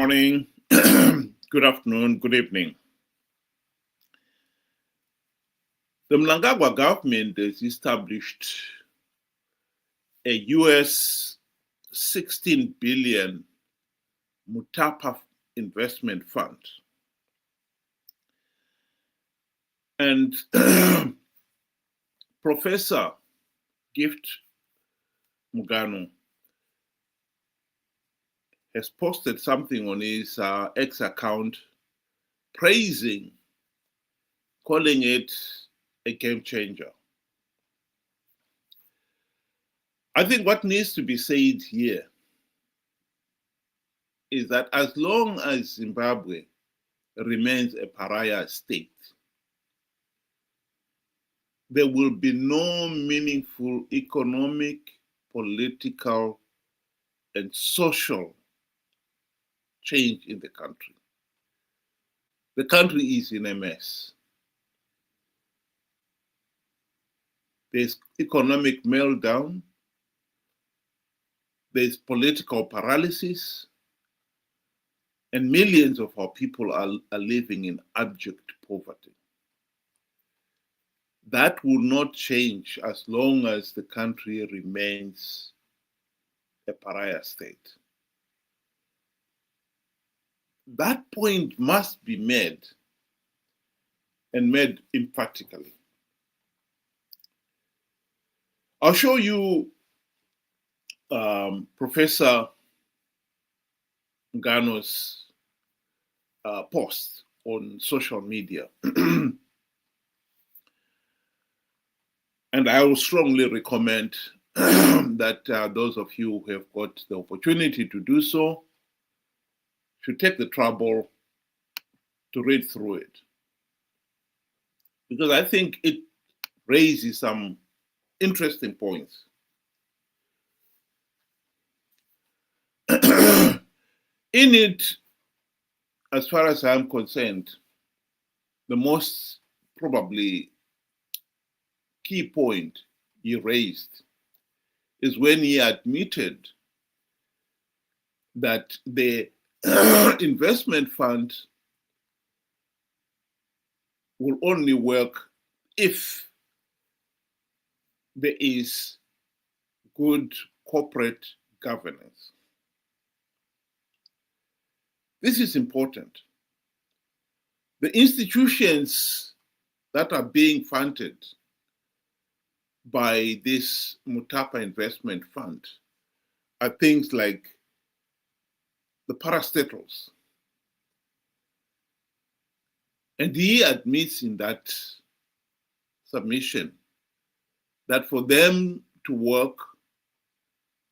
morning, good afternoon, good evening. The Mnangagwa government has established a US 16 billion Mutapa Investment Fund. And Professor Gift Mugano has posted something on his X account praising, calling it a game changer. I think what needs to be said here is that as long as Zimbabwe remains a pariah state, there will be no meaningful economic, political, and social change in the country. The country is in a mess. There's economic meltdown. There's political paralysis. And millions of our people are living in abject poverty. That will not change as long as the country remains a pariah state. That point must be made, and made emphatically. I'll show you Professor Mugano's post on social media. And I will strongly recommend that those of you who have got the opportunity to do so should take the trouble to read through it. Because I think it raises some interesting points. In it, as far as I'm concerned, the most probably key point he raised is when he admitted that the investment fund will only work if there is good corporate governance. This is important. The institutions that are being funded by this Mutapa Investment Fund are things like the parastatals. And he admits in that submission that for them to work,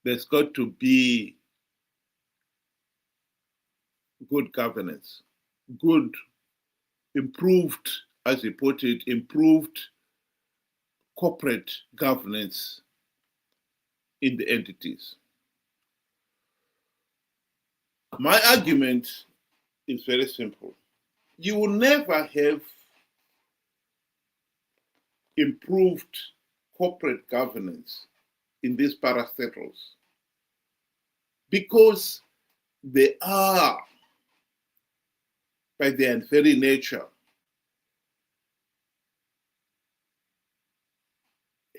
there's got to be good governance, good, improved, as he put it, improved corporate governance in the entities. My argument is very simple. You will never have improved corporate governance in these parastatals because they are, by their very nature,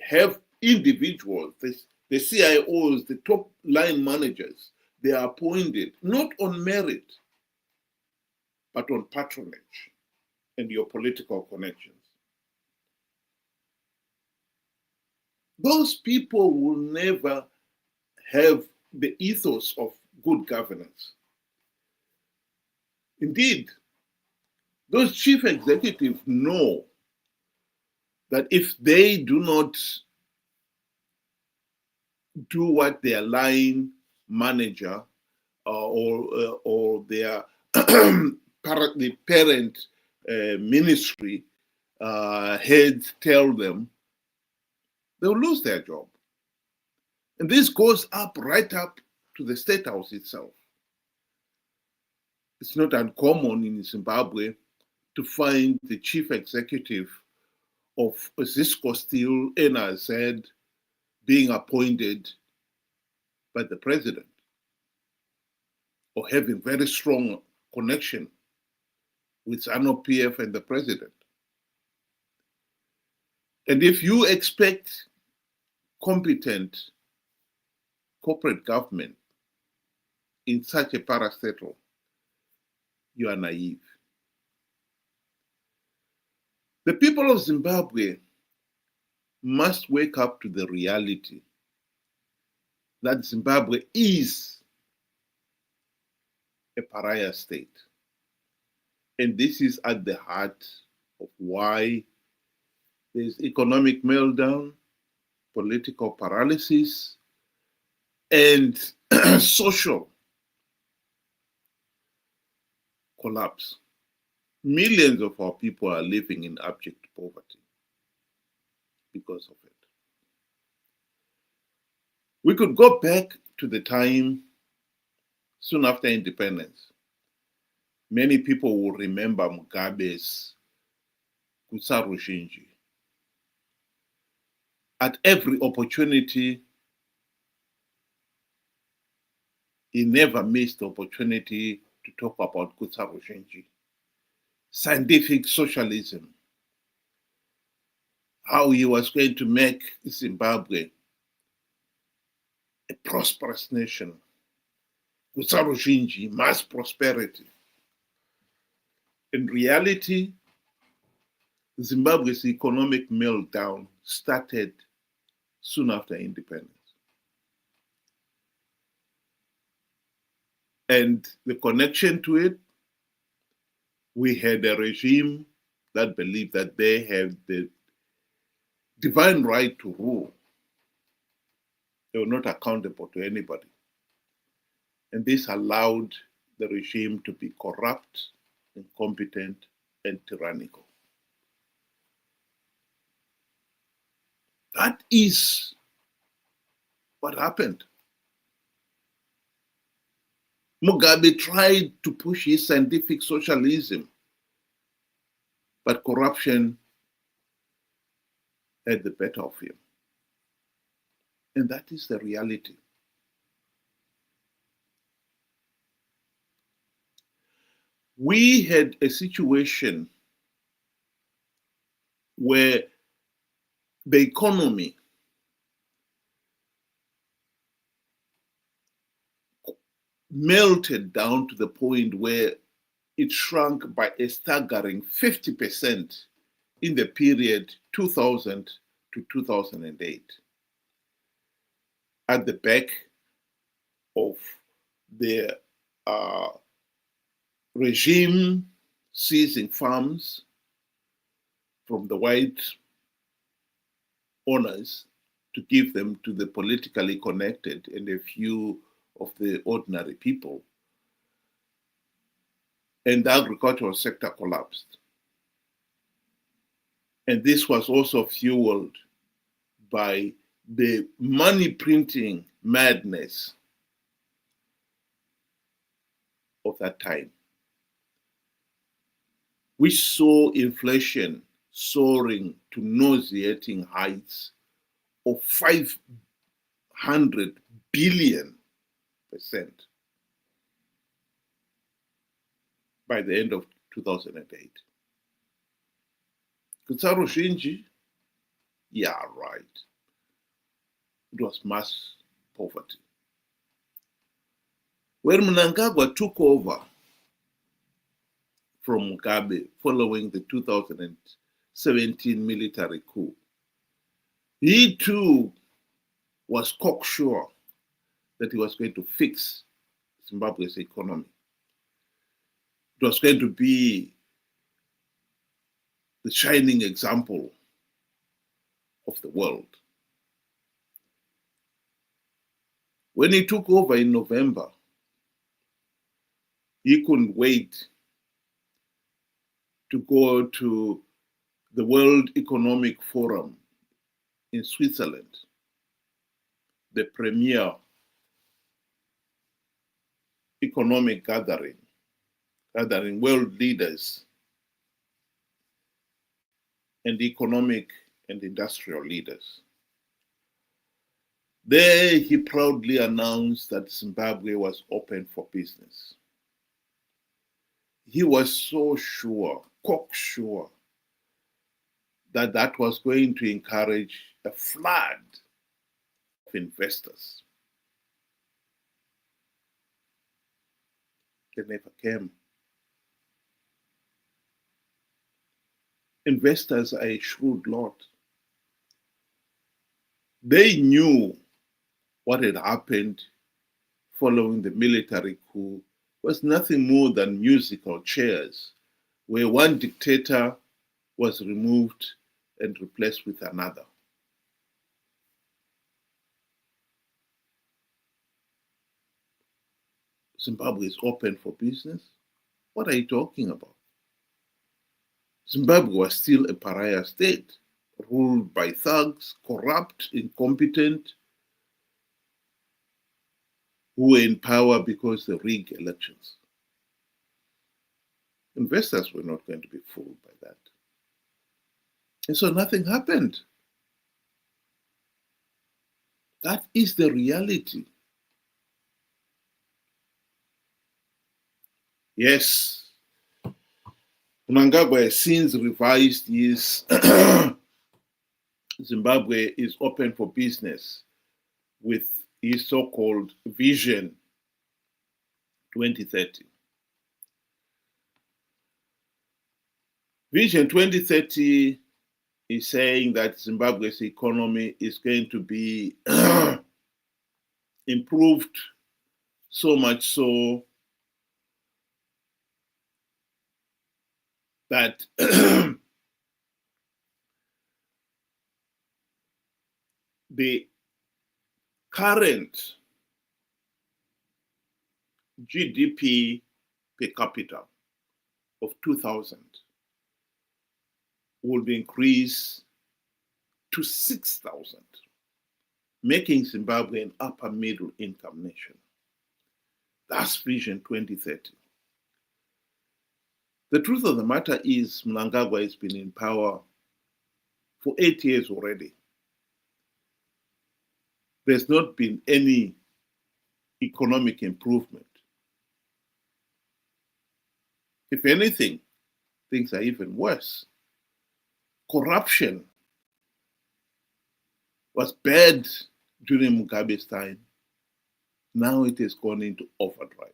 have individuals, the CIOs, the top line managers, they are appointed not on merit, but on patronage and your political connections. Those people will never have the ethos of good governance. Indeed, those chief executives know that if they do not do what their line manager or their the parent ministry heads tell them, they'll lose their job. And this goes right up to the State House itself. It's not uncommon in Zimbabwe to find the chief executive of Cisco Steel, NRZ, being appointed by the president. or having very strong connection with ZANU-PF and the president. And if you expect competent corporate government in such a parastatal, you are naive. The people of Zimbabwe must wake up to the reality that Zimbabwe is a pariah state. And this is at the heart of why there's economic meltdown, political paralysis, and social collapse. Millions of our people are living in abject poverty because of it. We could go back to the time soon after independence. Many people will remember Mugabe's Kutsarushinji. At every opportunity, he never missed the opportunity to talk about Kutsarushinji. Scientific socialism, how he was going to make Zimbabwe a prosperous nation. Kutsarushinji, mass prosperity. In reality, Zimbabwe's economic meltdown started soon after independence. And the connection to it, we had a regime that believed that they have the divine right to rule. They were not accountable to anybody. And this allowed the regime to be corrupt, incompetent, and tyrannical. That is what happened. Mugabe tried to push his scientific socialism, but corruption had the better of him. And that is the reality. We had a situation where the economy melted down to the point where it shrunk by a staggering 50% in the period 2000 to 2008. At the back of the regime seizing farms from the white owners to give them to the politically connected and a few of the ordinary people. And the agricultural sector collapsed. And this was also fueled by the money printing madness of that time. We saw inflation soaring to nauseating heights of 500 billion% by the end of 2008. Kutsarushinji, yeah, right. It was mass poverty. When Mnangagwa took over from Mugabe following the 2017 military coup, he too was cocksure that he was going to fix Zimbabwe's economy. It was going to be the shining example of the world. When he took over in November, he couldn't wait to go to the World Economic Forum in Switzerland, the premier economic gathering world leaders and economic and industrial leaders. There he proudly announced that Zimbabwe was open for business. He was so sure, cocksure, that that was going to encourage a flood of investors. They never came. Investors are a shrewd lot. They knew what had happened following the military coup was nothing more than musical chairs, where one dictator was removed and replaced with another. Zimbabwe is open for business? What are you talking about? Zimbabwe was still a pariah state, ruled by thugs, corrupt, incompetent, who were in power because they rigged elections. Investors were not going to be fooled by that. And so nothing happened. That is the reality. Yes, Mnangagwa has since revised his Zimbabwe is open for business with his so-called Vision 2030. Vision 2030 is saying that Zimbabwe's economy is going to be improved so much so that the current GDP per capita of 2000 will be increased to 6,000, making Zimbabwe an upper middle income nation. That's Vision 2030. The truth of the matter is Mnangagwa has been in power for 8 years already. There's not been any economic improvement. If anything, things are even worse. Corruption was bad during Mugabe's time. Now it has gone into overdrive.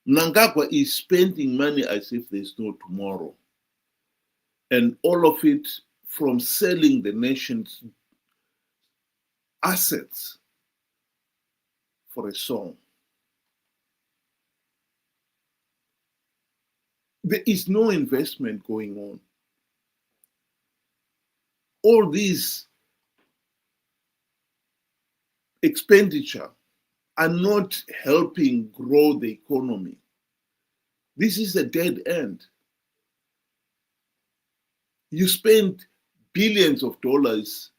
Mnangagwa is spending money as if there's no tomorrow. And all of it from selling the nation's assets for a song. There is no investment going on. All these expenditure are not helping grow the economy. This is a dead end. You spend billions of dollars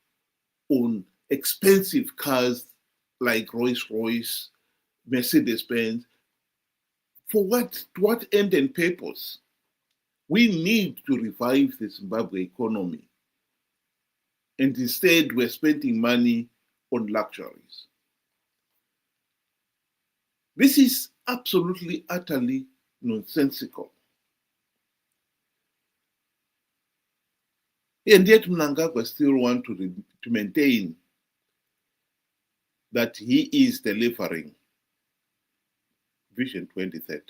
on expensive cars like Rolls-Royce, Mercedes-Benz. For what? To what end and purpose? We need to revive the Zimbabwe economy. And instead, we're spending money on luxuries. This is absolutely, utterly nonsensical. And yet Mnangagwa still wants to maintain that he is delivering Vision 2030.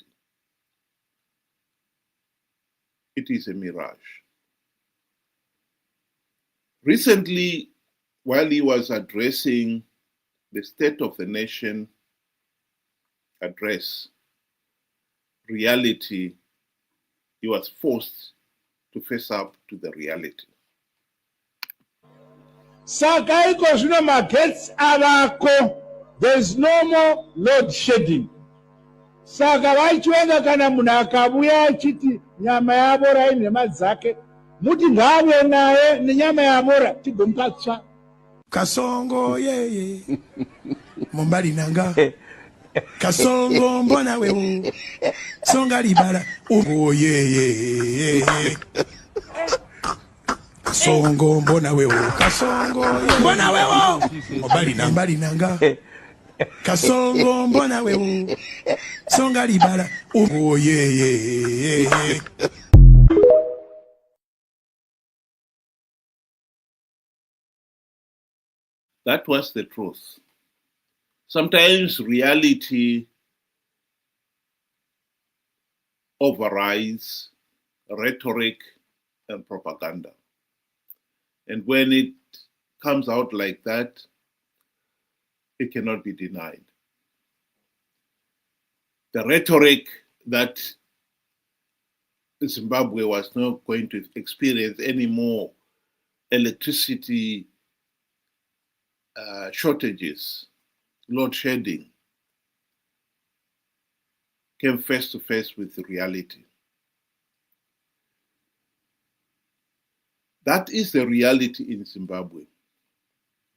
It is a mirage. Recently, while he was addressing the State of the Nation address, reality, he was forced to face up to the reality. Saka iko zvino magetsi avako, there's no more load shedding. Saka vachiona kana munhu akabuya achiti nyama yabora ine madzake, muti ngave naye nenyama yabora tigomukatsva. Kasongo yeye mumbali nanga kasongo mbona wewe songa libala oh yeye Kasongo mbona wewe kasongo mbona wewe mbali nanga kasongo mbona wewe songa libala oh yeah. That was the truth. Sometimes reality overrides rhetoric and propaganda. And when it comes out like that, it cannot be denied. The rhetoric that Zimbabwe was not going to experience any more electricity shortages, load shedding, came face to face with the reality. That is the reality in Zimbabwe.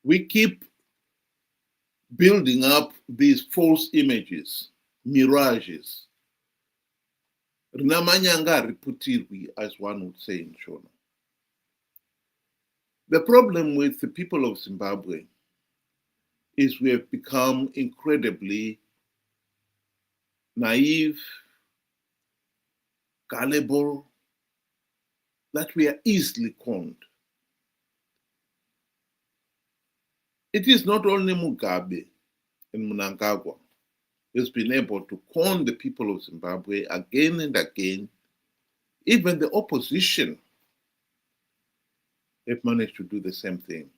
We keep building up these false images, mirages. Rinamanyanga riputirwi, as one would say in Shona. The problem with the people of Zimbabwe is we have become incredibly naive, gullible, that we are easily conned. It is not only Mugabe and Mnangagwa who has been able to con the people of Zimbabwe again and again. Even the opposition have managed to do the same thing.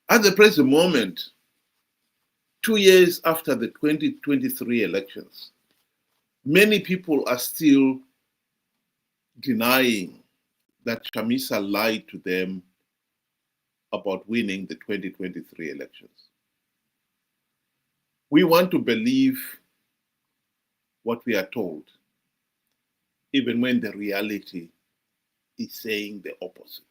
At the present moment, 2 years after the 2023 elections, many people are still denying that Chamisa lied to them about winning the 2023 elections. We want to believe what we are told, even when the reality is saying the opposite.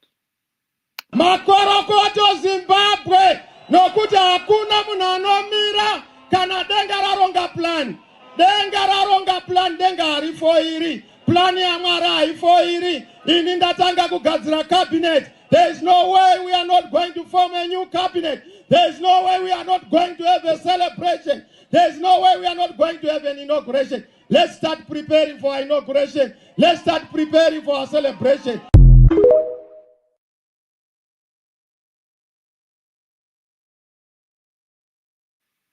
Makorokoto Zimbabwe nokuti hakuna munhu anomira kana denga raronga plan. Denga raronga plan, denga harifoiri. Plan ya Mwari haifoiri. Ini ndatanga kugadzira cabinet. There is no way we are not going to form a new cabinet. There is no way we are not going to have a celebration. There is no way we are not going to have an inauguration. Let's start preparing for our inauguration. Let's start preparing for our celebration.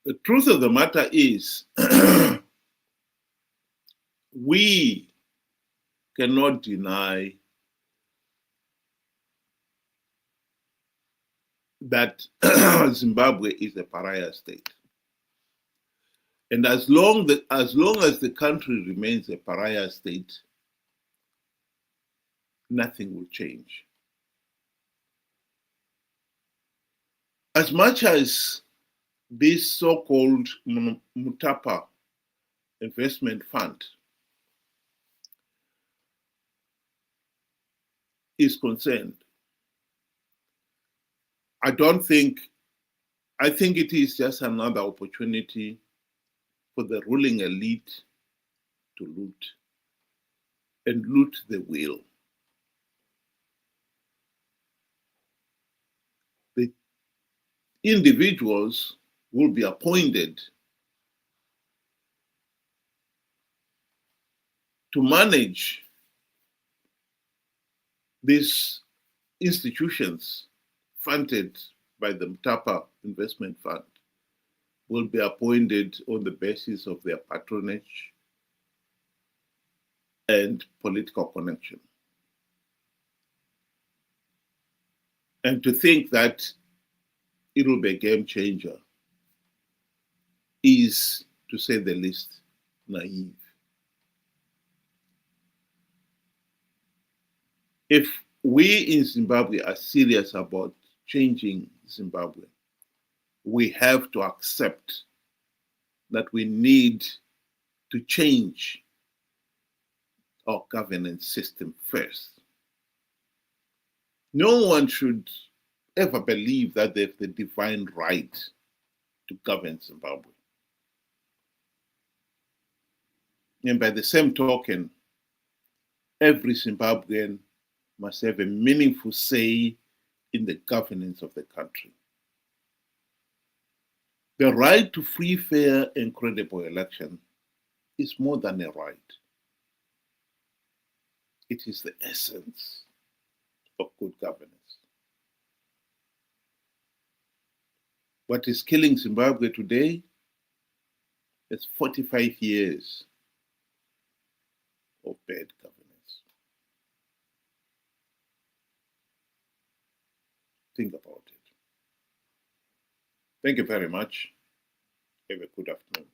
The truth of the matter is, we cannot deny that Zimbabwe is a pariah state. And as long as the country remains a pariah state, nothing will change. As much as this so-called Mutapa Investment Fund is concerned, I think it is just another opportunity for the ruling elite to loot and loot the will. The individuals will be appointed to manage these institutions funded by the Mutapa Investment Fund, will be appointed on the basis of their patronage and political connection. And to think that it will be a game changer is, to say the least, naive. If we in Zimbabwe are serious about changing Zimbabwe, we have to accept that we need to change our governance system first. No one should ever believe that they have the divine right to govern Zimbabwe. And by the same token, every Zimbabwean must have a meaningful say in the governance of the country. The right to free, fair, and credible election is more than a right. It is the essence of good governance. What is killing Zimbabwe today is 45 years of bad governance. Think about it. Thank you very much. Have a good afternoon.